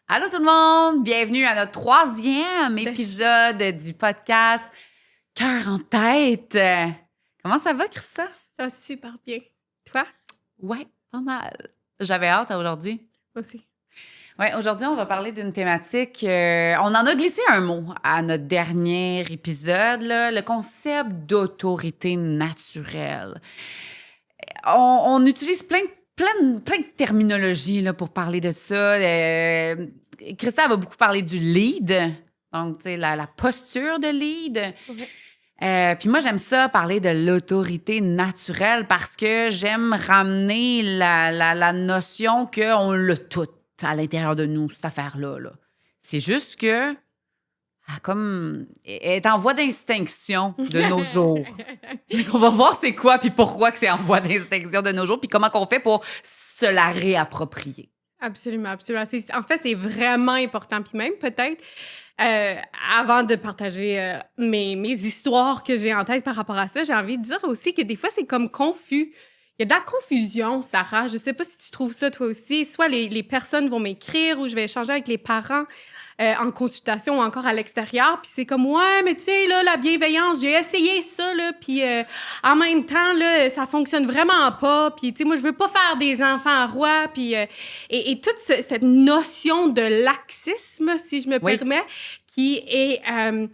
Allô tout le monde, bienvenue à notre troisième épisode du podcast Cœur en tête. Comment ça va, Christa? Ça va super bien. Toi? Ouais, pas mal. J'avais hâte à aujourd'hui. Moi aussi. Ouais, aujourd'hui, on va parler d'une thématique. On en a glissé un mot à notre dernier épisode, là, le concept d'autorité naturelle. On utilise plein de terminologie là, pour parler de ça. Christa va beaucoup parler du lead, donc tu sais, la posture de lead. Ouais. Puis moi, j'aime ça parler de l'autorité naturelle parce que j'aime ramener la notion qu'on l'a toute à l'intérieur de nous, cette affaire-là. Là. C'est juste que elle est en voie d'extinction de nos jours. On va voir c'est quoi puis pourquoi que c'est en voie d'extinction de nos jours puis comment qu'on fait pour se la réapproprier. Absolument, absolument. En fait, c'est vraiment important. Puis même, peut-être, avant de partager mes histoires que j'ai en tête par rapport à ça, j'ai envie de dire aussi que des fois, c'est comme confus. Il y a de la confusion, Sarah. Je sais pas si tu trouves ça, toi aussi. Soit les personnes vont m'écrire ou je vais échanger avec les parents en consultation ou encore à l'extérieur. Puis c'est comme, ouais, mais tu sais, là, la bienveillance, j'ai essayé ça, là. Puis en même temps, là, ça fonctionne vraiment pas. Puis, tu sais, moi, je veux pas faire des enfants rois. Puis, et toute cette notion de laxisme, si je me permets, qui est, en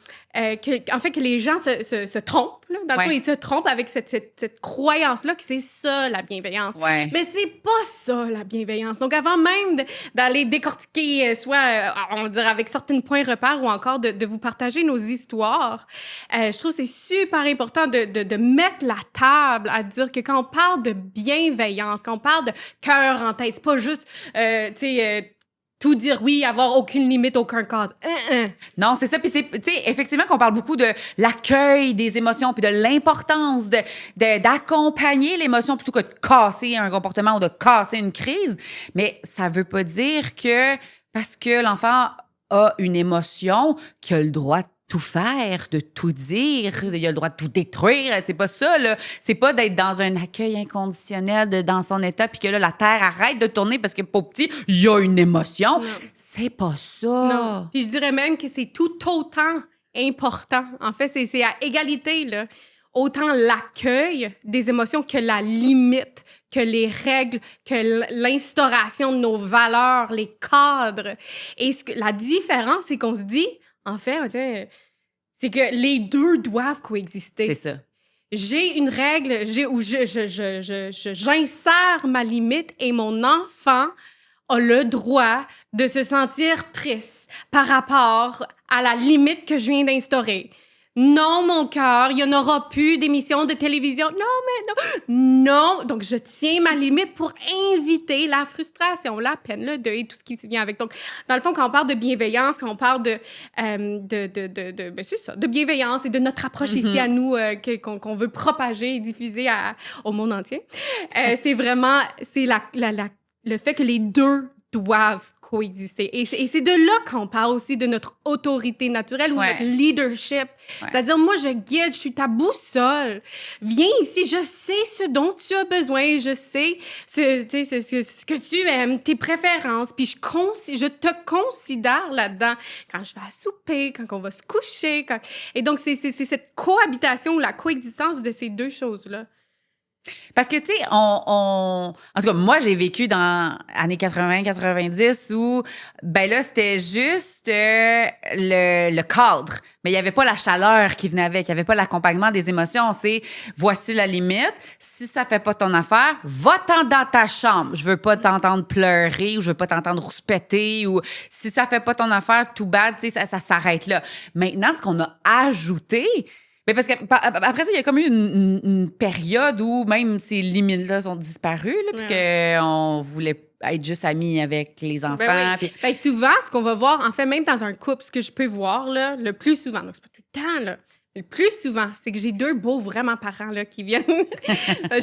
fait, que les gens se trompent. Là. Dans le fond, ils se trompent avec cette croyance-là que c'est ça, la bienveillance. Ouais. Mais c'est pas ça, la bienveillance. Donc, avant même d'aller décortiquer, soit, on va dire, avec certains points repères ou encore de vous partager nos histoires, je trouve que c'est super important de mettre la table à dire que quand on parle de bienveillance, quand on parle de cœur en tête, c'est pas juste, tu sais... tout dire oui, avoir aucune limite, aucun cadre. Non, c'est ça. Puis c'est, tu sais, effectivement qu'on parle beaucoup de l'accueil des émotions puis de l'importance d'accompagner l'émotion plutôt que de casser un comportement ou de casser une crise. Mais ça veut pas dire que parce que l'enfant a une émotion qu'il a le droit de tout faire, de tout dire, il a le droit de tout détruire. C'est pas ça, là. C'est pas d'être dans un accueil inconditionnel dans son état puis que là, la Terre arrête de tourner parce que pour petit, il y a une émotion. Non. C'est pas ça. Non. Puis je dirais même que c'est tout autant important. En fait, c'est à égalité, là. Autant l'accueil des émotions que la limite, que les règles, que l'instauration de nos valeurs, les cadres. Et la différence, c'est qu'on se dit, en fait, c'est que les deux doivent coexister. C'est ça. J'ai une règle où j'insère ma limite et mon enfant a le droit de se sentir triste par rapport à la limite que je viens d'instaurer. Non, mon cœur, il n'y en aura plus d'émissions de télévision. Non, mais non. Non. Donc, je tiens ma limite pour inviter la frustration, la peine, le deuil, tout ce qui vient avec. Donc, dans le fond, quand on parle de bienveillance, quand on parle ben, c'est ça, de bienveillance et de notre approche ici à nous qu'on veut propager et diffuser au monde entier, c'est vraiment, le fait que les deux doivent coexister. Et c'est de là qu'on parle aussi de notre autorité naturelle ou notre leadership. Ouais. C'est-à-dire, moi, je guide, je suis ta boussole. Viens ici, je sais ce dont tu as besoin, je sais ce que tu aimes, tes préférences, puis je te considère là-dedans quand je vais à souper, quand on va se coucher. Et donc, c'est cette cohabitation ou la coexistence de ces deux choses-là. Parce que, tu sais, en tout cas, moi, j'ai vécu dans années 80-90 où, ben là, c'était juste le cadre. Mais il n'y avait pas la chaleur qui venait avec. Il n'y avait pas l'accompagnement des émotions. C'est, voici la limite. Si ça fait pas ton affaire, va-t'en dans ta chambre. Je veux pas t'entendre pleurer ou je veux pas t'entendre rouspéter ou si ça fait pas ton affaire, tout bad, tu sais, ça s'arrête là. Maintenant, ce qu'on a ajouté, mais parce qu'après ça, il y a comme eu une période où même ces limites-là sont disparues, là, puis qu'on voulait être juste amis avec les enfants. Ben oui. Ben souvent, ce qu'on va voir, en fait, même dans un couple, ce que je peux voir, là, le plus souvent, donc c'est pas tout le temps, là, le plus souvent, c'est que j'ai deux beaux vraiment parents là, qui viennent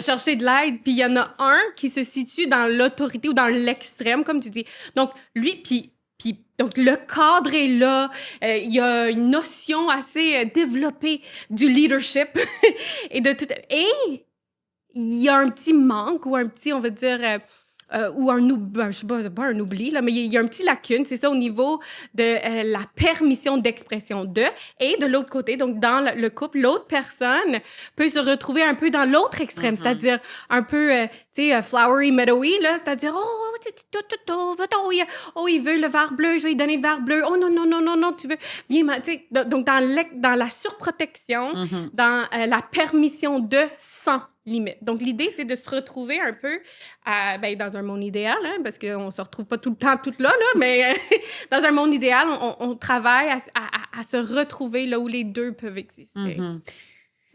chercher de l'aide, puis il y en a un qui se situe dans l'autorité ou dans l'extrême, comme tu dis. Donc, lui, puis donc, le cadre est là. Il y a une notion assez développée du leadership et de tout. Et il y a un petit manque ou un petit, on va dire, ou je sais pas, c'est pas un oubli, là, mais il y a un petit lacune, c'est ça, au niveau de la permission d'expression de. Et de l'autre côté, donc dans le couple, l'autre personne peut se retrouver un peu dans l'autre extrême, c'est-à-dire un peu, tu sais, flowery, meadowy, là, c'est-à-dire, il veut le verre bleu, je vais lui donner le verre bleu. Oh non, non, non, non, non, tu veux. Bien, tu sais, donc dans la surprotection, dans la permission de sans limite. Donc, l'idée, c'est de se retrouver un peu dans un monde idéal, hein, parce qu'on ne se retrouve pas tout le temps toutes là, mais dans un monde idéal, on travaille à se retrouver là où les deux peuvent exister.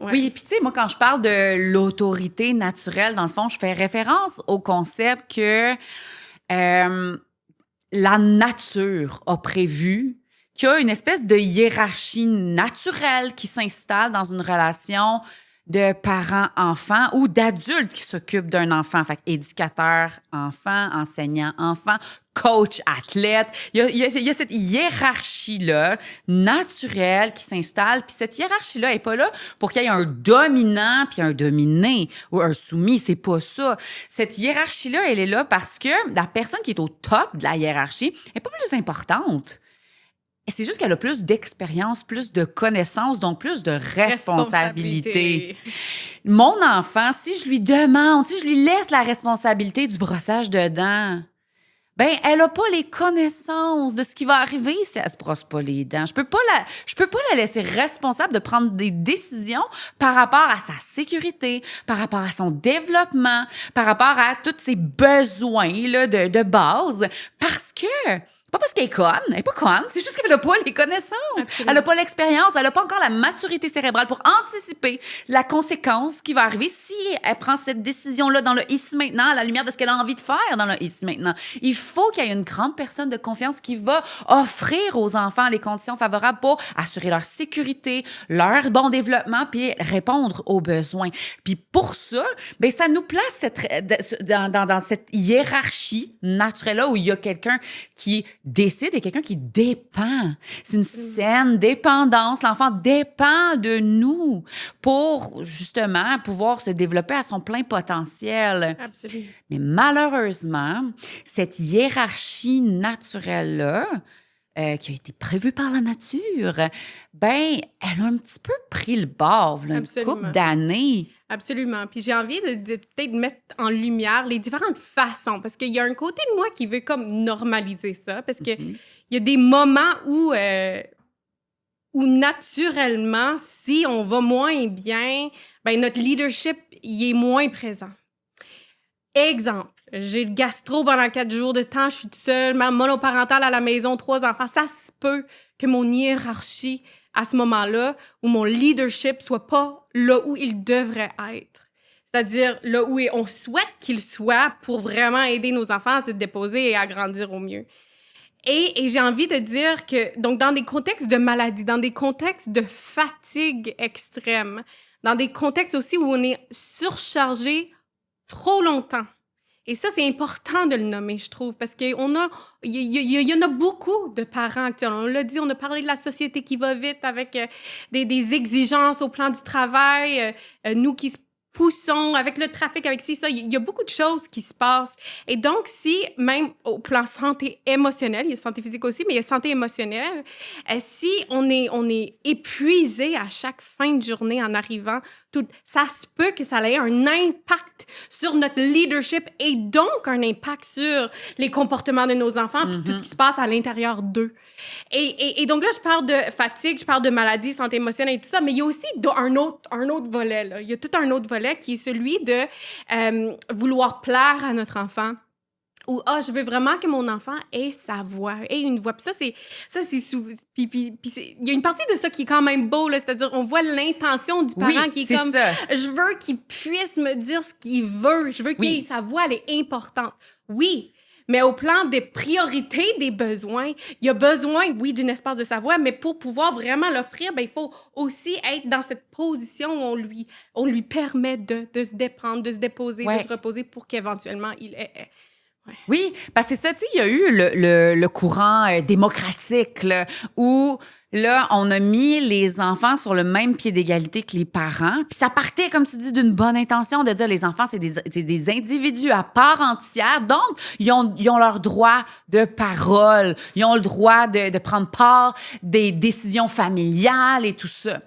Ouais. Oui, puis tu sais, moi, quand je parle de l'autorité naturelle, dans le fond, je fais référence au concept que la nature a prévu qu'il y a une espèce de hiérarchie naturelle qui s'installe dans une relation de parents-enfants ou d'adultes qui s'occupent d'un enfant. Fait éducateur-enfant, enseignant-enfant, coach-athlète. Il y a cette hiérarchie-là naturelle qui s'installe. Puis cette hiérarchie-là n'est pas là pour qu'il y ait un dominant puis un dominé ou un soumis. C'est pas ça. Cette hiérarchie-là, elle est là parce que la personne qui est au top de la hiérarchie n'est pas plus importante. C'est juste qu'elle a plus d'expérience, plus de connaissances, donc plus de responsabilité. Mon enfant, si je lui demande, si je lui laisse la responsabilité du brossage de dents, ben elle a pas les connaissances de ce qui va arriver si elle se brosse pas les dents. Je peux pas la laisser responsable de prendre des décisions par rapport à sa sécurité, par rapport à son développement, par rapport à tous ses besoins là, de base, parce que pas parce qu'elle est conne, elle est pas conne, c'est juste qu'elle n'a pas les connaissances, absolument. Elle n'a pas l'expérience, elle n'a pas encore la maturité cérébrale pour anticiper la conséquence qui va arriver si elle prend cette décision-là dans le ici maintenant, à la lumière de ce qu'elle a envie de faire dans le ici maintenant. Il faut qu'il y ait une grande personne de confiance qui va offrir aux enfants les conditions favorables pour assurer leur sécurité, leur bon développement, puis répondre aux besoins. Puis pour ça, ben ça nous place dans cette hiérarchie naturelle-là où il y a quelqu'un qui décide et quelqu'un qui dépend. C'est une saine dépendance. L'enfant dépend de nous pour, justement, pouvoir se développer à son plein potentiel. Absolument. Mais malheureusement, cette hiérarchie naturelle-là, qui a été prévue par la nature, ben, elle a un petit peu pris le bord, là, une couple d'années. Absolument. Puis j'ai envie de peut-être mettre en lumière les différentes façons, parce qu'il y a un côté de moi qui veut comme normaliser ça, parce que il y a des moments où naturellement, si on va moins bien, ben notre leadership, il est moins présent. Exemple, j'ai le gastro pendant 4 jours de temps, je suis toute seule, ma monoparentale à la maison, 3 enfants. Ça se peut que mon hiérarchie, à ce moment-là, où mon leadership soit pas là où il devrait être. C'est-à-dire là où on souhaite qu'il soit pour vraiment aider nos enfants à se déposer et à grandir au mieux. Et j'ai envie de dire que, donc, dans des contextes de maladie, dans des contextes de fatigue extrême, dans des contextes aussi où on est surchargé trop longtemps. Et ça, c'est important de le nommer, je trouve, parce qu'il y en a beaucoup de parents actuellement. On l'a dit, on a parlé de la société qui va vite avec des exigences au plan du travail, nous qui se poussons avec le trafic, avec ci, ça. Il y a beaucoup de choses qui se passent. Et donc, si, même au plan santé émotionnelle, il y a santé physique aussi, mais il y a santé émotionnelle, si on est épuisé à chaque fin de journée en arrivant, ça se peut que ça ait un impact sur notre leadership et donc un impact sur les comportements de nos enfants puis tout ce qui se passe à l'intérieur d'eux. Et donc là, je parle de fatigue, je parle de maladie, santé émotionnelle et tout ça, mais il y a aussi un autre volet, là. Il y a tout un autre volet qui est celui de vouloir plaire à notre enfant. Ou je veux vraiment que mon enfant ait sa voix, ait une voix. Puis ça c'est puis il y a une partie de ça qui est quand même beau là, c'est-à-dire on voit l'intention du parent qui est comme ça. Je veux qu'il puisse me dire ce qu'il veut, je veux qu'il ait sa voix, elle est importante. Oui. Mais au plan des priorités des besoins, il y a besoin, oui, d'un espace de sa voix, mais pour pouvoir vraiment l'offrir, ben, il faut aussi être dans cette position où on lui permet de se déprendre, de se déposer, de se reposer pour qu'éventuellement il ait Oui, parce que c'est ça, tu sais, il y a eu le courant démocratique, là, où là, on a mis les enfants sur le même pied d'égalité que les parents. Puis ça partait, comme tu dis, d'une bonne intention de dire les enfants, c'est des individus à part entière. Donc, ils ont leur droit de parole. Ils ont le droit de prendre part des décisions familiales et tout ça.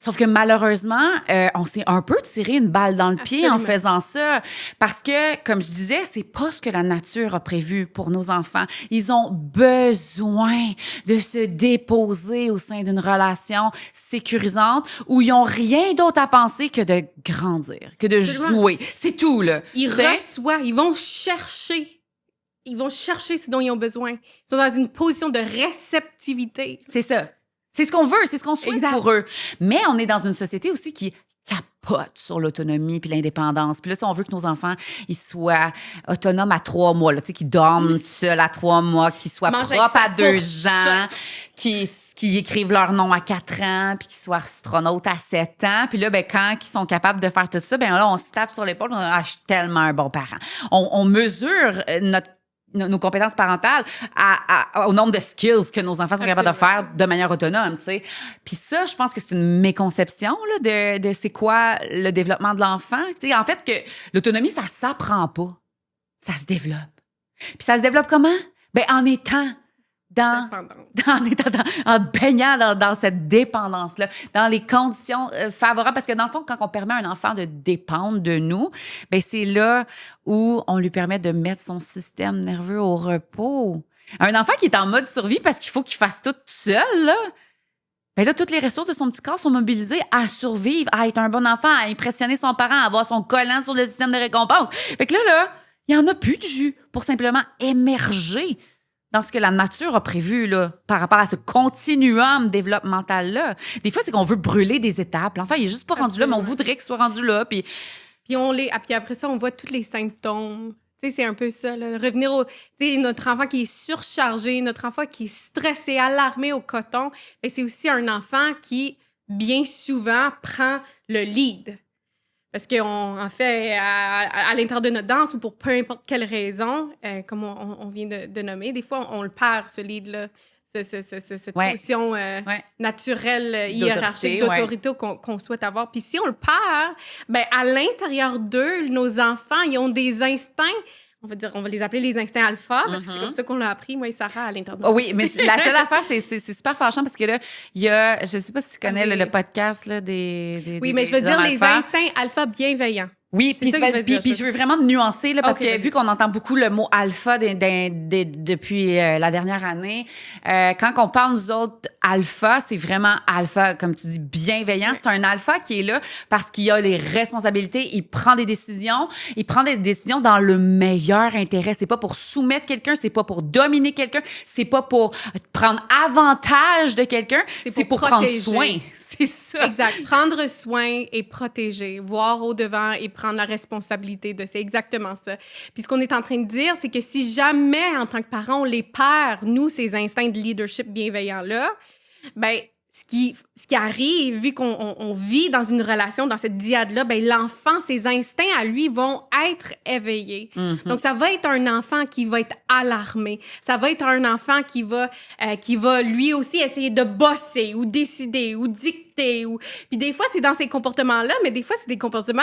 Sauf que malheureusement, on s'est un peu tiré une balle dans le pied en faisant ça. Parce que, comme je disais, c'est pas ce que la nature a prévu pour nos enfants. Ils ont besoin de se déposer au sein d'une relation sécurisante où ils ont rien d'autre à penser que de grandir, que de jouer. C'est tout, là. Ils reçoivent, ils vont chercher ce dont ils ont besoin. Ils sont dans une position de réceptivité. C'est ça. C'est ce qu'on veut, c'est ce qu'on souhaite pour eux. Mais on est dans une société aussi qui capote sur l'autonomie puis l'indépendance. Puis là, on veut que nos enfants ils soient autonomes à 3 mois, là, qu'ils dorment tout seuls à 3 mois, qu'ils soient propres à 2 ans, qu'ils écrivent leur nom à 4 ans, puis qu'ils soient astronautes à 7 ans. Puis là, ben, quand ils sont capables de faire tout ça, ben là, on se tape sur l'épaule, je suis tellement un bon parent. On mesure nos compétences parentales au nombre de skills que nos enfants sont capables de faire de manière autonome, tu sais. Puis ça, je pense que c'est une méconception là, de c'est quoi le développement de l'enfant. Tu sais, en fait, que l'autonomie, ça s'apprend pas. Ça se développe. Puis ça se développe comment? Ben, en étant en baignant dans cette dépendance-là, dans les conditions favorables. Parce que dans le fond, quand on permet à un enfant de dépendre de nous, ben c'est là où on lui permet de mettre son système nerveux au repos. Un enfant qui est en mode survie parce qu'il faut qu'il fasse tout seul, là, ben là, toutes les ressources de son petit corps sont mobilisées à survivre, à être un bon enfant, à impressionner son parent, à avoir son collant sur le système de récompense. Fait que là, il n'y en a plus de jus pour simplement émerger dans ce que la nature a prévu là, par rapport à ce continuum développemental-là. Des fois, c'est qu'on veut brûler des étapes. L'enfant, il est juste pas rendu là, mais on voudrait qu'il soit rendu là. Puis après ça, on voit tous les symptômes. Tu sais, c'est un peu ça, là. Revenir au... Tu sais, notre enfant qui est surchargé, notre enfant qui est stressé, alarmé au coton, mais c'est aussi un enfant qui, bien souvent, prend le lead. Parce qu'en fait, à l'intérieur de notre danse ou pour peu importe quelle raison, comme on vient de nommer, des fois, on le perd, ce lead-là, cette position naturelle, hiérarchique, d'autorité qu'on souhaite avoir. Puis si on le perd, ben à l'intérieur d'eux, nos enfants, ils ont des instincts. On va les appeler les instincts alpha, parce que c'est comme ça qu'on l'a appris, moi et Sarah, à l'intérieur de nous. Oui, mais la seule affaire, c'est super fâchant parce que là, il y a, je sais pas si tu connais le podcast là, des mais je veux dire les instincts alpha bienveillants. Oui, puis je veux vraiment nuancer là, parce que vu qu'on entend beaucoup le mot alpha depuis la dernière année, quand on parle nous autres alpha, c'est vraiment alpha, comme tu dis, bienveillant. C'est un alpha qui est là parce qu'il a les responsabilités, il prend des décisions dans le meilleur intérêt. C'est pas pour soumettre quelqu'un, c'est pas pour dominer quelqu'un, c'est pas pour prendre avantage de quelqu'un, c'est pour prendre soin. C'est ça. Exact. Prendre soin et protéger, voir au-devant et prendre la responsabilité de ça. C'est exactement ça. Puis ce qu'on est en train de dire, c'est que si jamais, en tant que parents, on les perd, nous, ces instincts de leadership bienveillants-là, ben ce qui arrive, vu qu'on vit dans une relation, dans cette dyade-là, ben l'enfant, ses instincts à lui vont être éveillés. Mm-hmm. Donc, ça va être un enfant qui va être alarmé. Ça va être un enfant qui va lui aussi essayer de bosser ou décider ou dicter. Puis des fois, c'est dans ces comportements-là, mais des fois, c'est des comportements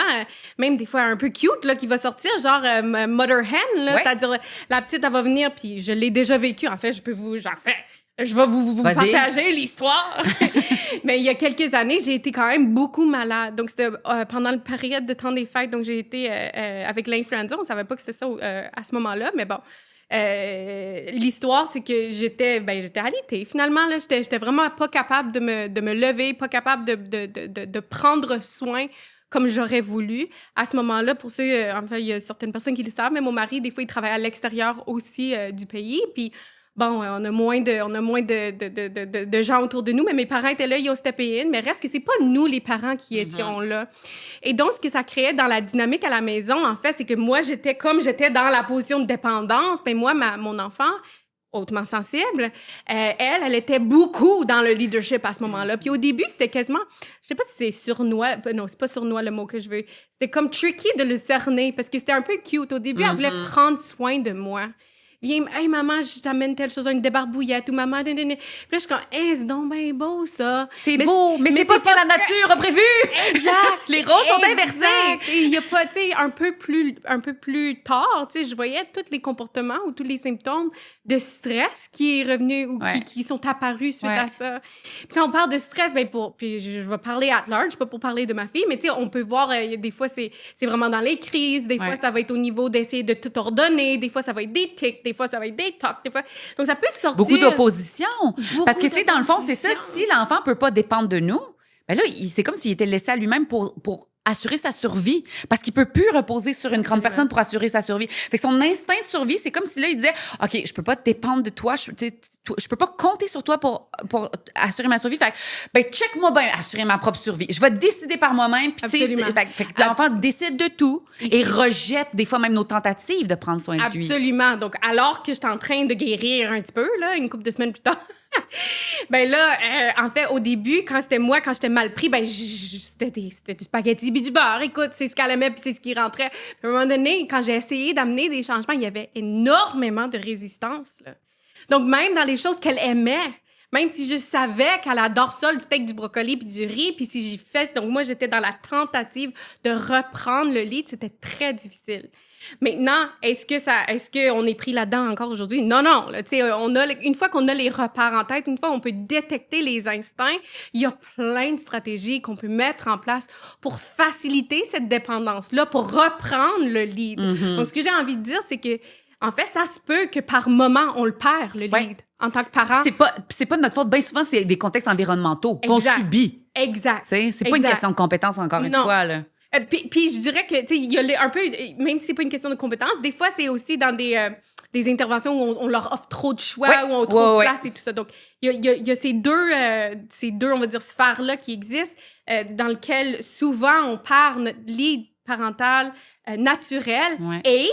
même des fois un peu cute là, qui va sortir, genre mother hen, là, c'est-à-dire la petite, elle va venir, puis je l'ai déjà vécu. En fait, je vais vous partager l'histoire. Mais il y a quelques années, j'ai été quand même beaucoup malade. Donc, c'était pendant la période de temps des fêtes. Donc, j'ai été avec l'influenza. On ne savait pas que c'était ça à ce moment-là. Mais bon, l'histoire, c'est que j'étais alitée. Finalement, là, j'étais vraiment pas capable de me lever, pas capable de prendre soin comme j'aurais voulu. À ce moment-là, pour ceux... en fait, il y a certaines personnes qui le savent, mais mon mari, des fois, il travaille à l'extérieur aussi du pays. Puis... Bon, on a moins de gens autour de nous, mais mes parents étaient là, ils ont steppé in, mais reste que c'est pas nous, les parents, qui étions là. Et donc, ce que ça créait dans la dynamique à la maison, en fait, c'est que moi, j'étais dans la position de dépendance, mais moi, mon enfant, hautement sensible, elle était beaucoup dans le leadership à ce moment-là. Puis au début, c'était quasiment, je sais pas si c'est sournois, non, c'est pas sournois le mot que je veux, c'était comme tricky de le cerner parce que c'était un peu cute. Au début, elle voulait prendre soin de moi. Viens, hey maman, je t'amène telle chose, une débarbouillette, ou maman, Puis là, je suis comme, c'est donc bien beau, ça. C'est beau, mais c'est pas ce que la nature a prévu. Exact. Les rôles sont inversés. Et il y a pas, tu sais, un peu plus tard, tu sais, je voyais tous les comportements ou tous les symptômes de stress qui est revenu ou qui sont apparus suite à ça. Puis quand on parle de stress, puis je vais parler at large, pas pour parler de ma fille, mais tu sais, on peut voir, des fois, c'est vraiment dans les crises, des fois, ça va être au niveau d'essayer de tout ordonner, des fois, ça va être des tics, des fois, ça va être des tocs, des fois... Donc, ça peut sortir... Beaucoup d'opposition. Parce que, tu sais, dans le fond, c'est ça, si l'enfant peut pas dépendre de nous, ben là, c'est comme s'il était laissé à lui-même pour assurer sa survie. Parce qu'il peut plus reposer sur une grande personne pour assurer sa survie. Fait que son instinct de survie, c'est comme si là, il disait, OK, je peux pas dépendre de toi, je peux pas compter sur toi pour assurer ma survie. Fait que, check-moi bien, assurer ma propre survie. Je vais décider par moi-même. Puis, tu sais, fait que l'enfant décide de tout et rejette des fois même nos tentatives de prendre soin de lui. Absolument. Donc, alors que je suis en train de guérir un petit peu, là, une couple de semaines plus tard, ben là, en fait, au début, quand j'étais mal pris, c'était du spaghetti puis du beurre. Écoute, c'est ce qu'elle aimait puis c'est ce qui rentrait. Puis à un moment donné, quand j'ai essayé d'amener des changements, il y avait énormément de résistance, là. Donc, même dans les choses qu'elle aimait, même si je savais qu'elle adore ça, le steak, du brocoli puis du riz, puis si j'y fais... Donc, moi, j'étais dans la tentative de reprendre le lead. C'était très difficile. Maintenant, est-ce qu'on est pris là-dedans encore aujourd'hui? Non. Là, une fois qu'on a les repères en tête, une fois qu'on peut détecter les instincts, il y a plein de stratégies qu'on peut mettre en place pour faciliter cette dépendance-là, pour reprendre le lead. Donc, ce que j'ai envie de dire, c'est que en fait, ça se peut que par moment, on le perd, le lead, en tant que parent. C'est pas de notre faute. Bien souvent, c'est des contextes environnementaux qu'on subit. Exact. C'est pas une question de compétence, encore une fois, là. Puis je dirais que, tu sais, il y a un peu, même si c'est pas une question de compétence, des fois, c'est aussi dans des interventions où on leur offre trop de choix, où on a trop de place et tout ça. Donc, il y a ces deux, on va dire, sphères-là qui existent, dans lesquelles souvent on perd notre lead parental naturel et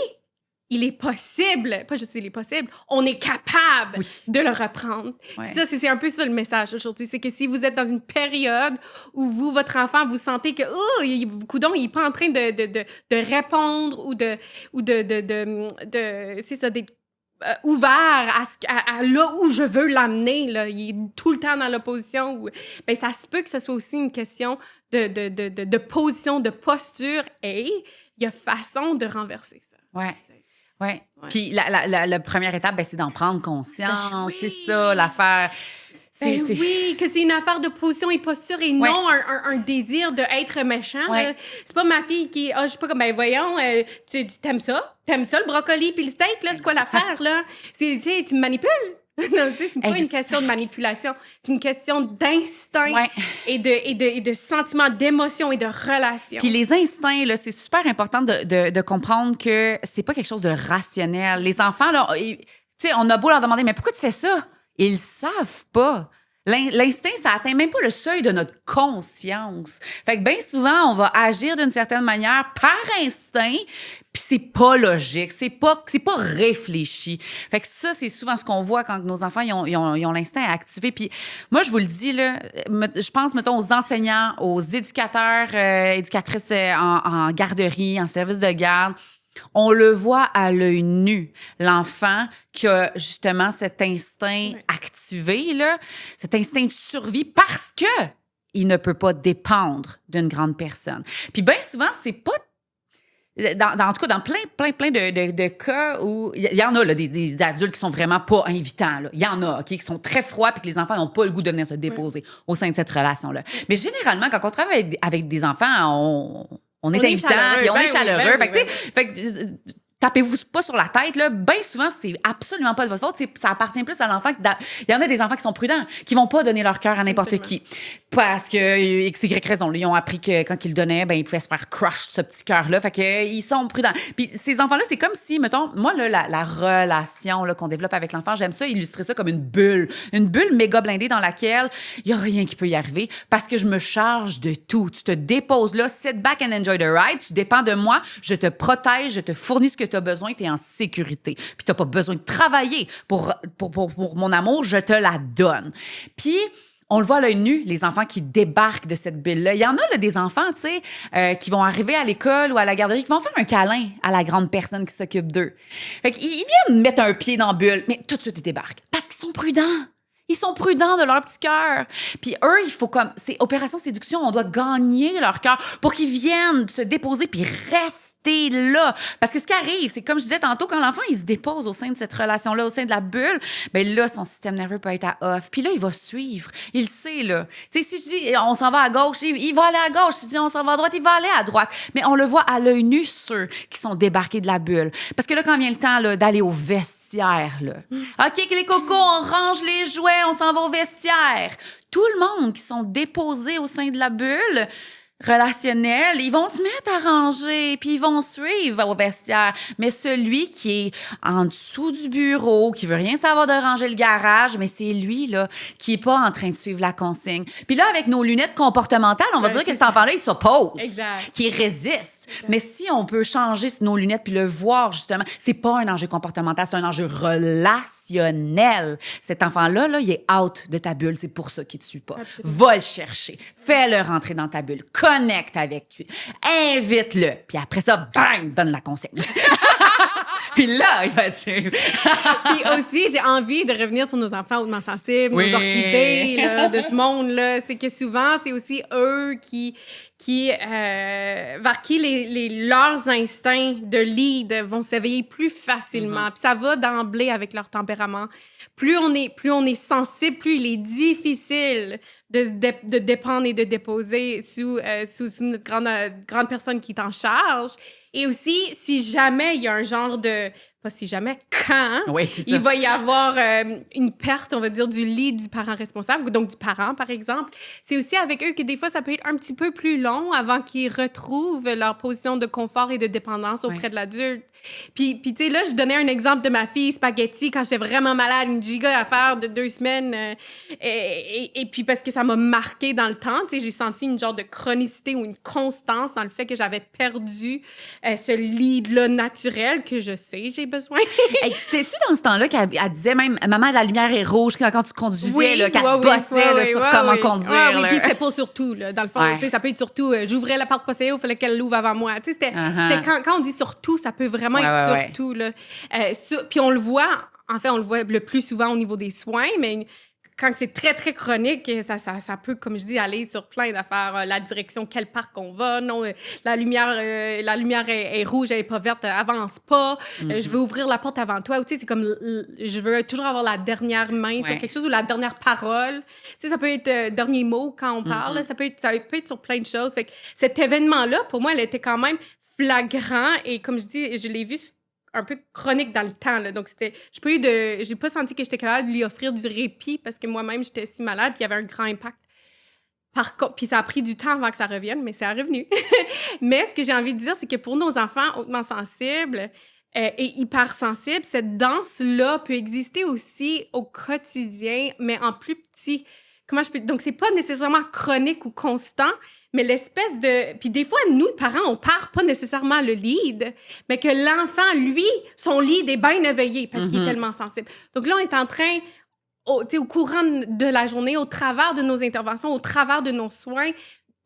il est possible, pas juste il est possible, on est capable de le reprendre. Puis ça, c'est un peu ça le message aujourd'hui, c'est que si vous êtes dans une période où votre enfant, vous sentez que, coudonc, il est pas en train de répondre ou c'est ça, d'être ouvert à là où je veux l'amener, là, il est tout le temps dans l'opposition, ben ça se peut que ce soit aussi une question de position, de posture, et il y a façon de renverser ça. Ouais. Puis la première étape, c'est d'en prendre conscience. C'est ça, l'affaire. Oui, que c'est une affaire de position et posture et non un désir d'être méchant. C'est pas ma fille qui... je sais pas comme... voyons, tu t'aimes ça? T'aimes ça, le brocoli puis le steak, là? C'est quoi l'affaire, là? Tu me manipules? Non, c'est pas une question de manipulation. C'est une question d'instinct et de sentiment, d'émotion et de relation. Puis les instincts, là, c'est super important de comprendre que c'est pas quelque chose de rationnel. Les enfants, là, tu sais, on a beau leur demander, mais pourquoi tu fais ça? Ils savent pas. L'instinct, ça atteint même pas le seuil de notre conscience. Fait que bien souvent, on va agir d'une certaine manière par instinct, puis c'est pas logique, c'est pas réfléchi. Fait que ça, c'est souvent ce qu'on voit quand nos enfants ils ont l'instinct activé. Puis moi, je vous le dis là, je pense mettons aux enseignants, aux éducateurs, éducatrices en garderie, en service de garde. On le voit à l'œil nu, l'enfant qui a justement cet instinct activé, là, cet instinct de survie parce que il ne peut pas dépendre d'une grande personne. Puis bien souvent, c'est pas... en tout cas, dans plein de cas où... Il y en a là, des adultes qui sont vraiment pas invitants. Il y en a, OK, qui sont très froids puis que les enfants n'ont pas le goût de venir se déposer au sein de cette relation-là. Mais généralement, quand on travaille avec des enfants, on est invitant, puis on est chaleureux. Fait que tapez-vous pas sur la tête, là. Bien souvent, c'est absolument pas de votre faute. Ça appartient plus à l'enfant. Il y en a des enfants qui sont prudents, qui vont pas donner leur cœur à n'importe qui. Parce que X, Y raison. Là, ils ont appris que quand ils le donnaient, ben, ils pouvaient se faire crush ce petit cœur-là. Fait que ils sont prudents. Puis ces enfants-là, c'est comme si, mettons, moi, là, la relation là, qu'on développe avec l'enfant, j'aime ça, illustrer ça comme une bulle. Une bulle méga blindée dans laquelle il y a rien qui peut y arriver parce que je me charge de tout. Tu te déposes là, sit back and enjoy the ride. Tu dépends de moi. Je te protège, je te fournis ce que tu as besoin. Tu es en sécurité. Puis t'as pas besoin de travailler pour mon amour. Je te la donne. Puis, on le voit à l'œil nu, les enfants qui débarquent de cette bulle-là. Il y en a là, des enfants, tu sais, qui vont arriver à l'école ou à la garderie, qui vont faire un câlin à la grande personne qui s'occupe d'eux. Fait qu'ils viennent mettre un pied dans la bulle, mais tout de suite, ils débarquent. Parce qu'ils sont prudents. Ils sont prudents de leur petit cœur. Puis eux, il faut comme... C'est opération séduction, on doit gagner leur cœur pour qu'ils viennent se déposer puis rester là. Parce que ce qui arrive, c'est comme je disais tantôt, quand l'enfant, il se dépose au sein de cette relation-là, au sein de la bulle, bien là, son système nerveux peut être à off. Puis là, il va suivre. Il sait, là. Tu sais, si je dis, on s'en va à gauche, il va aller à gauche. Si je dis, on s'en va à droite, il va aller à droite. Mais on le voit à l'œil nu, ceux qui sont débarqués de la bulle. Parce que là, quand vient le temps là, d'aller au vestiaire, là. OK, les cocos, on range les jouets, on s'en va au vestiaire. Tout le monde qui sont déposés au sein de la bulle relationnelle, ils vont se mettre à ranger, puis ils vont suivre au vestiaire. Mais celui qui est en dessous du bureau, qui veut rien savoir de ranger le garage, mais c'est lui, là, qui est pas en train de suivre la consigne. Puis là, avec nos lunettes comportementales, on va dire que cet enfant-là, il s'oppose. Exact. Qui résiste. Exact. Mais si on peut changer nos lunettes puis le voir, justement, c'est pas un enjeu comportemental, c'est un enjeu relationnel. Cet enfant-là, là, il est out de ta bulle. C'est pour ça qu'il te suit pas. Absolument. Va le chercher. Fais-le rentrer dans ta bulle. Connecte avec lui. Invite-le. Puis après ça, bang, donne la consigne. Puis là, il va suivre. Puis aussi, j'ai envie de revenir sur nos enfants hautement sensibles, Oui. nos orchidées là, de ce monde-là. C'est que souvent, c'est aussi eux vers qui leurs instincts de lead vont s'éveiller plus facilement. Puis ça va d'emblée avec leur tempérament. Plus on est sensible, plus il est difficile de dépendre et de déposer sous notre grande personne qui est en charge. Et aussi, si jamais il y a un genre de... Pas si jamais, quand Oui, c'est ça. il va y avoir une perte, on va dire, du lead du parent responsable, donc du parent, par exemple, c'est aussi avec eux que des fois, ça peut être un petit peu plus long avant qu'ils retrouvent leur position de confort et de dépendance auprès de l'adulte. Puis tu sais, là, je donnais un exemple de ma fille Spaghetti quand j'étais vraiment malade, une giga affaire de 2 semaines. Et puis parce que ça m'a marqué dans le temps, tu sais, j'ai senti une genre de chronicité ou une constance dans le fait que j'avais perdu ce lead-là naturel que je sais j'ai besoin. Hey, c'était-tu dans ce temps-là qu'elle disait même « Maman, la lumière est rouge » quand tu conduisais, là, qu'elle bossait là, sur comment conduire? Oui, là. puis c'était pas surtout, là. Dans le fond, tu sais, ça peut être surtout j'ouvrais la porte passée, il fallait qu'elle l'ouvre avant moi. Tu sais, c'était quand on dit surtout, ça peut vraiment être surtout, là. Puis on le voit, en fait, on le voit le plus souvent au niveau des soins, mais quand c'est très, très chronique, ça peut, comme je dis, aller sur plein d'affaires. La direction, quel parc on va, non, la lumière est rouge, elle est pas verte, avance pas. Je veux ouvrir la porte avant toi. Tu sais, c'est comme, je veux toujours avoir la dernière main sur quelque chose ou la dernière parole. Tu sais, ça peut être dernier mot quand on parle. Ça peut être sur plein de choses. Fait que cet événement-là, pour moi, elle était quand même flagrant et comme je dis, je l'ai vu un peu chronique dans le temps, là. Donc, j'ai pas senti que j'étais capable de lui offrir du répit parce que moi-même, j'étais si malade puis il y avait un grand impact. Puis ça a pris du temps avant que ça revienne, mais c'est revenu. Mais ce que j'ai envie de dire, c'est que pour nos enfants hautement sensibles et hypersensibles, cette danse-là peut exister aussi au quotidien, mais en plus petit. Donc, c'est pas nécessairement chronique ou constant, mais l'espèce de... Puis des fois, nous, les parents, on perd pas nécessairement le lead, mais que l'enfant, lui, son lead est bien éveillé parce qu'il est tellement sensible. Donc là, on est en train, au courant de la journée, au travers de nos interventions, au travers de nos soins,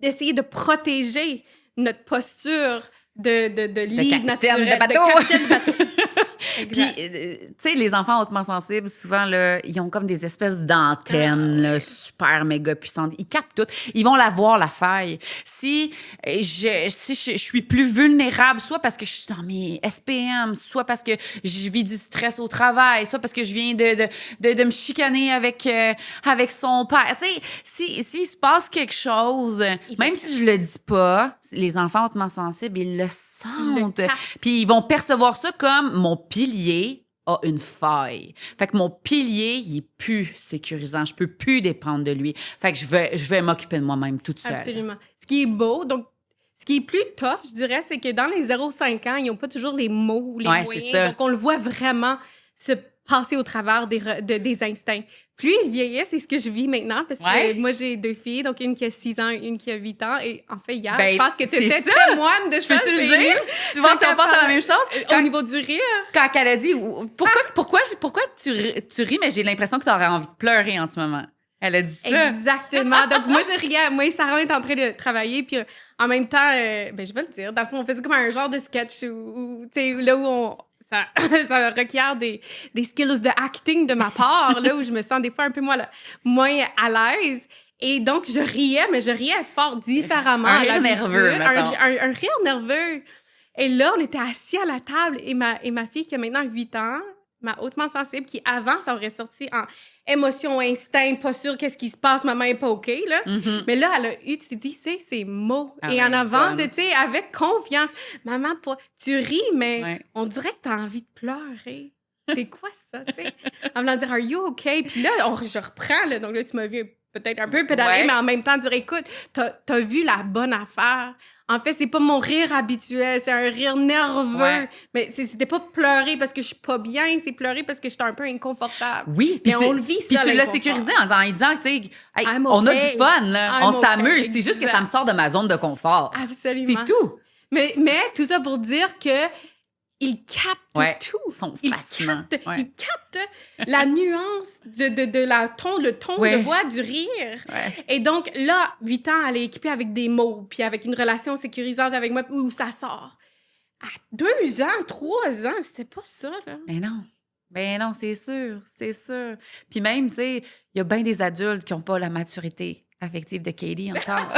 d'essayer de protéger notre posture de lead naturel. De capitaine de bateau. Puis, Exact. tu sais, les enfants hautement sensibles, souvent, là, ils ont comme des espèces d'antennes là, super méga puissantes. Ils captent tout. Ils vont la voir, la faille. Si je suis plus vulnérable, soit parce que je suis dans mes SPM, soit parce que je vis du stress au travail, soit parce que je viens de me chicaner avec son père. Tu sais, s'il se passe quelque chose, même si je le dis pas, les enfants hautement sensibles, ils le sentent. Puis ils vont percevoir ça comme mon pilier a une faille. Fait que mon pilier, il est plus sécurisant. Je peux plus dépendre de lui. Fait que je vais m'occuper de moi-même toute seule. Absolument. Ce qui est beau, donc, ce qui est plus tough, je dirais, c'est que dans les 0-5 ans, ils n'ont pas toujours les mots ou les moyens. Donc, on le voit vraiment se passer au travers des instincts. Plus ils vieillissent, c'est ce que je vis maintenant, parce que moi, j'ai 2 filles, donc une qui a 6 ans, une qui a 8 ans. Et en fait, hier, je pense que tu étais témoine de ça. Peux-tu le dire? Souvent, on pense à la même chose. Au niveau du rire. Quand elle a dit « Pourquoi tu ris, mais j'ai l'impression que tu aurais envie de pleurer en ce moment? » Elle a dit ça. Exactement. Donc, moi, je riais. Moi et Sarah, on est en train de travailler. Puis, en même temps, je vais le dire. Dans le fond, on faisait comme un genre de sketch où là où ça requiert des skills de acting de ma part, là où je me sens des fois un peu moins à l'aise. Et donc, je riais, mais je riais fort différemment. Un rire nerveux, mettons. Un rire nerveux. Et là, on était assis à la table et ma fille, qui a maintenant 8 ans, ma hautement sensible, qui avant, ça aurait sorti en émotion, instinct, pas sûr qu'est-ce qui se passe, maman est pas OK, là. Mm-hmm. Mais là, elle a utilisé ces mots. Et en avant, tu sais, avec confiance. Maman, tu ris, mais on dirait que t'as envie de pleurer. C'est quoi ça, tu sais? En voulant dire, are you OK? Puis là, je reprends, là. Donc là, tu m'as vu peut-être un peu pédaler, mais en même temps, dire, écoute, t'as vu la bonne affaire. En fait, c'est pas mon rire habituel, c'est un rire nerveux. Ouais. Mais c'était pas pleurer parce que je suis pas bien, c'est pleurer parce que j'étais un peu inconfortable. Oui, puis on le vit ça. Puis tu l'as sécurisé en disant, tu sais, on a du fun, là, on s'amuse. C'est juste que ça me sort de ma zone de confort. Absolument. C'est tout. Mais tout ça pour dire que il capte tout. Il capte la nuance le ton de voix du rire. Ouais. Et donc, là, 8 ans, elle est équipée avec des mots, puis avec une relation sécurisante avec moi, où ça sort. À 2 ans, 3 ans, c'était pas ça, là. Ben non, c'est sûr. Puis même, tu sais, il y a bien des adultes qui n'ont pas la maturité affective de Katie encore.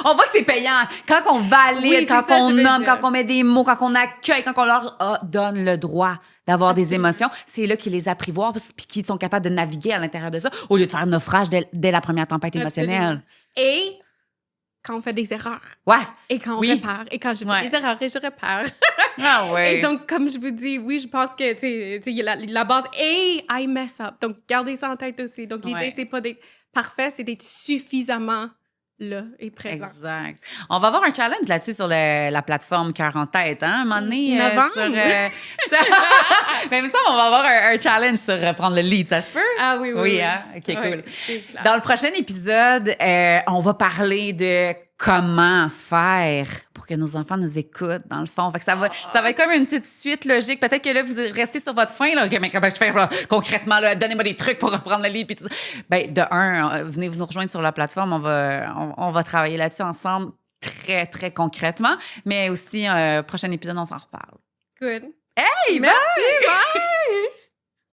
On voit que c'est payant. Quand on valide, quand on nomme, quand on met des mots, quand on accueille, quand on leur donne le droit d'avoir des émotions, c'est là qu'ils les apprivoisent puis qu'ils sont capables de naviguer à l'intérieur de ça au lieu de faire un naufrage dès la première tempête émotionnelle. Et quand on fait des erreurs. Ouais. Et quand on répare. Et quand je fais des erreurs et je répare. Ah ouais. Et donc, comme je vous dis, oui, je pense que, tu sais, la base. Et I mess up. Donc, gardez ça en tête aussi. Donc, l'idée, c'est pas d'être parfait, c'est d'être suffisamment là et présent. Exact. On va avoir un challenge là-dessus sur la plateforme Cœur en tête, hein, un moment donné. Mais ça, on va avoir un challenge sur prendre le lead, ça se peut? Ah oui. Oui, hein? OK, cool. Dans le prochain épisode, on va parler de comment faire pour que nos enfants nous écoutent, dans le fond. Fait que ça va être comme une petite suite logique. Peut-être que là, vous restez sur votre faim, là. OK, mais comment je fais, là, concrètement, là? Donnez-moi des trucs pour reprendre le lead, puis tout ça. Ben, de un, venez nous rejoindre sur la plateforme. On va travailler là-dessus ensemble très, très concrètement. Mais aussi, prochain épisode, on s'en reparle. Good. Hey, merci, bye!